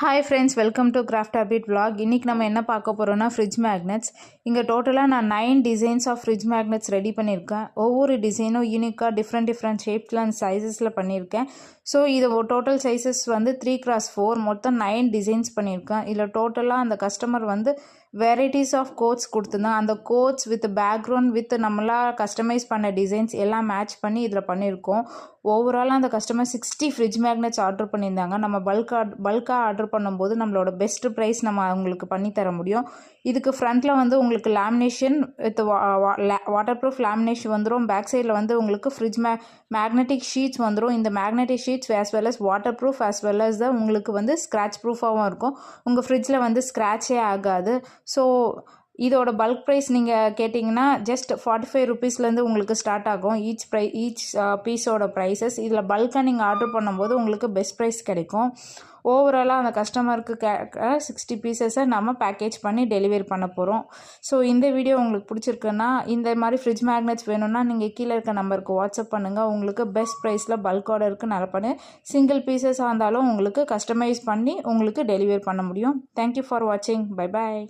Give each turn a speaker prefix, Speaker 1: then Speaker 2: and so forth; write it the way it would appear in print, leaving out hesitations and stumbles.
Speaker 1: Hi friends, welcome to craft habit vlog. இன்றைக்கி நம்ம என்ன பார்க்க போகிறோன்னா ஃப்ரிட்ஜ் மேக்னெட்ஸ். இங்கே டோட்டலாக நான் 9 designs of fridge magnets ready பண்ணியிருக்கேன். ஒவ்வொரு டிசைனும் யூனிக்காக டிஃப்ரெண்ட் ஷேப்ஸில் அண்ட் சைஸஸில் பண்ணியிருக்கேன். ஸோ இது டோட்டல் சைஸஸ் வந்து 3x4 மொத்தம் 9 டிசைன்ஸ் பண்ணியிருக்கேன். இதில் டோட்டலாக அந்த கஸ்டமர் வந்து வெரைட்டிஸ் ஆஃப் கோட்ஸ் கொடுத்துருந்தாங்க. அந்த கோட்ஸ் வித் பேக்ரவுண்ட் வித் நம்மளாக கஸ்டமைஸ் பண்ண டிசைன்ஸ் எல்லாம் மேட்ச் பண்ணி இதில் பண்ணியிருக்கோம். ஓவராலாக அந்த கஸ்டமர் 60 ஃப்ரிட்ஜ் மேக்னெட்ஸ் ஆர்டர் பண்ணியிருந்தாங்க. நம்ம பல்காக ஆர்டர் பண்ணும்போது நம்மளோட பெஸ்ட் ப்ரைஸ் நம்ம அவங்களுக்கு பண்ணித்தர முடியும். இதுக்கு ஃப்ரண்ட்டில் வந்து உங்களுக்கு lamination with waterproof lamination வந்துடும். பேக் சைடில் வந்து உங்களுக்கு ஃப்ரிட்ஜ் மேக்னெட்டிக் ஷீட்ஸ் வந்துடும். இந்த magnetic sheets as well as waterproof as well as தான் உங்களுக்கு வந்து ஸ்க்ராட்ச் ப்ரூஃபாகவும் இருக்கும். உங்கள் ஃப்ரிட்ஜில் வந்து ஸ்க்ராட்சே ஆகாது. ஸோ இதோட பல்க் ப்ரைஸ் நீங்கள் கேட்டிங்கன்னா ஜஸ்ட் 45 ருபீஸ்லேருந்து உங்களுக்கு ஸ்டார்ட் ஆகும் ஈச் பீஸோட ப்ரைஸஸ். இதில் பல்காக நீங்கள் ஆர்டர் பண்ணும்போது உங்களுக்கு பெஸ்ட் ப்ரைஸ் கிடைக்கும். ஓவராலாக அந்த கஸ்டமருக்கு 60 பீசஸை நம்ம பேக்கேஜ் பண்ணி டெலிவரி பண்ண போகிறோம். ஸோ இந்த வீடியோ உங்களுக்கு பிடிச்சிருக்குன்னா இந்த மாதிரி ஃப்ரிட்ஜ் மேக்னெட்ஸ் வேணும்னா நீங்கள் கீழே இருக்க நம்பருக்கு வாட்ஸ்அப் பண்ணுங்கள். உங்களுக்கு பெஸ்ட் ப்ரைஸில் பல்க் ஆர்டருக்கு நல்ல பண்ணி சிங்கிள் பீசஸாக இருந்தாலும் உங்களுக்கு கஸ்டமைஸ் பண்ணி உங்களுக்கு டெலிவரி பண்ண முடியும். தேங்க்யூ ஃபார் வாட்சிங். Bye bye.